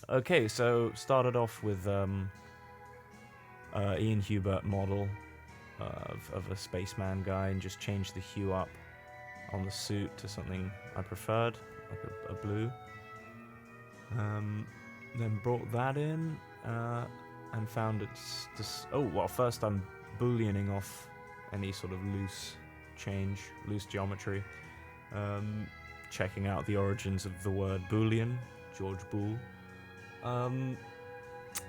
Okay, so started off with Ian Hubert model of a spaceman guy, and just changed the hue up on the suit to something I preferred, like a blue. Then brought that in and found it's just... Oh, well, first I'm booleaning off any sort of loose geometry. Checking out the origins of the word Boolean, George Boole.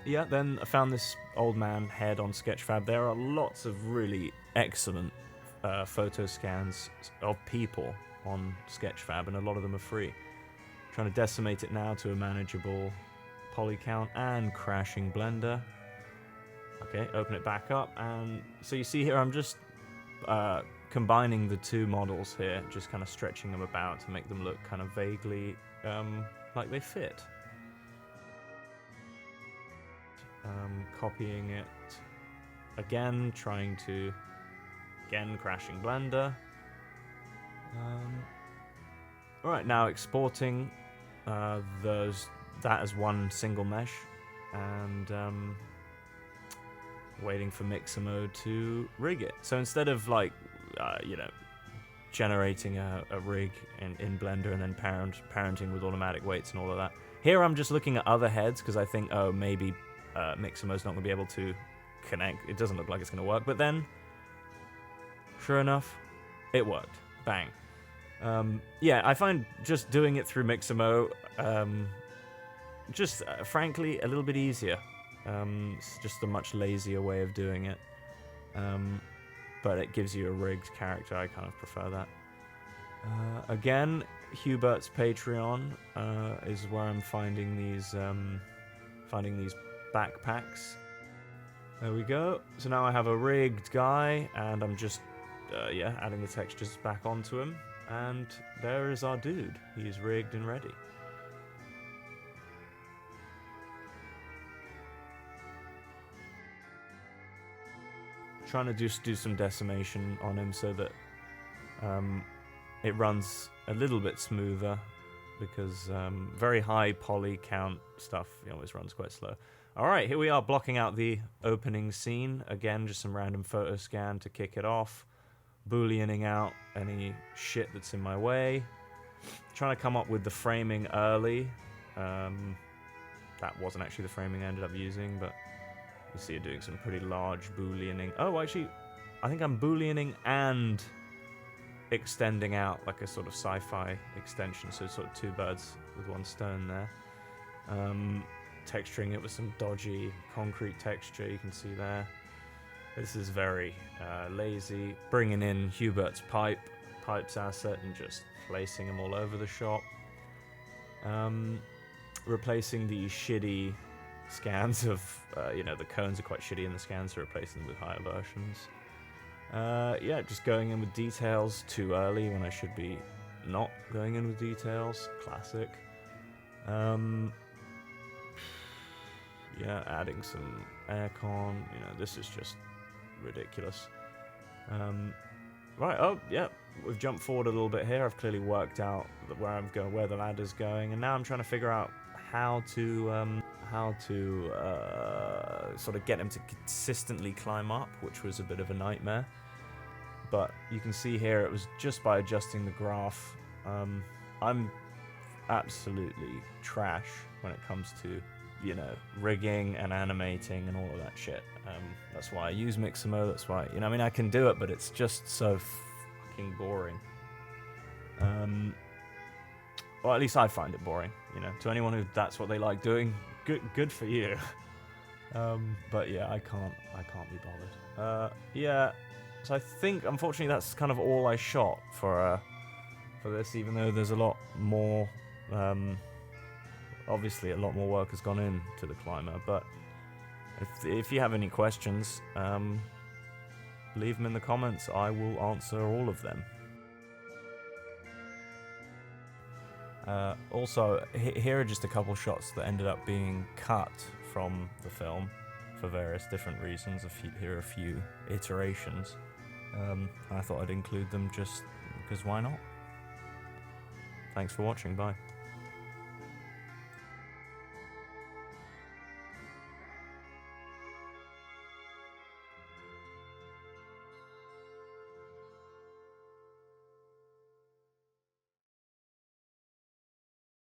Yeah, then I found this old man head on Sketchfab. There are lots of really excellent photo scans of people on Sketchfab, and a lot of them are free. Trying to decimate it now to a manageable poly count and crashing Blender. Okay, open it back up, and so you see here I'm just combining the two models here, just kind of stretching them about to make them look kind of vaguely like they fit. Copying it again, crashing Blender. Alright, now exporting that as one single mesh, and waiting for Mixer Mode to rig it. So instead of generating a rig in Blender and then parenting with automatic weights and all of that, here I'm just looking at other heads because I think, oh, maybe Mixer Mode's not going to be able to connect. It doesn't look like it's going to work, but then, sure enough, it worked. Bang. Yeah, I find just doing it through Mixer Mode frankly, a little bit easier. It's just a much lazier way of doing it. But it gives you a rigged character. I kind of prefer that. Again, Hubert's Patreon is where I'm finding these backpacks. There we go. So now I have a rigged guy, and I'm just adding the textures back onto him. And there is our dude. He's rigged and ready. Trying to just do some decimation on him so that it runs a little bit smoother, because very high poly count stuff always runs quite slow. Alright, here we are blocking out the opening scene. Again, just some random photo scan to kick it off. Booleaning out any shit that's in my way. Trying to come up with the framing early. That wasn't actually the framing I ended up using, but you see it doing some pretty large booleaning. Oh, actually, I think I'm booleaning and extending out like a sort of sci-fi extension, so sort of two birds with one stone there. Texturing it with some dodgy concrete texture, you can see there. This is very lazy. Bringing in Hubert's pipes asset and just placing them all over the shop. Replacing the shitty scans of, the cones are quite shitty in the scans, so replacing them with higher versions. Yeah, just going in with details too early when I should be not going in with details. Classic. Yeah, adding some aircon. This is just ridiculous. Right, oh, yeah, we've jumped forward a little bit here. I've clearly worked out where I'm going, where the ladder's going, and now I'm trying to figure out how to sort of get him to consistently climb up, which was a bit of a nightmare. But you can see here it was just by adjusting the graph. I'm absolutely trash when it comes to rigging and animating and all of that shit. That's why I use Mixer Mode. That's why I can do it, but it's just so fucking boring. Well, at least I find it boring. To anyone who that's what they like doing, good for you. But yeah, I can't be bothered. Yeah, so I think unfortunately that's kind of all I shot for this, even though there's a lot more. Obviously, a lot more work has gone into the climber, but if you have any questions, leave them in the comments. I will answer all of them. Also, here are just a couple shots that ended up being cut from the film for various different reasons. Here are a few iterations. I thought I'd include them just because why not? Thanks for watching, bye.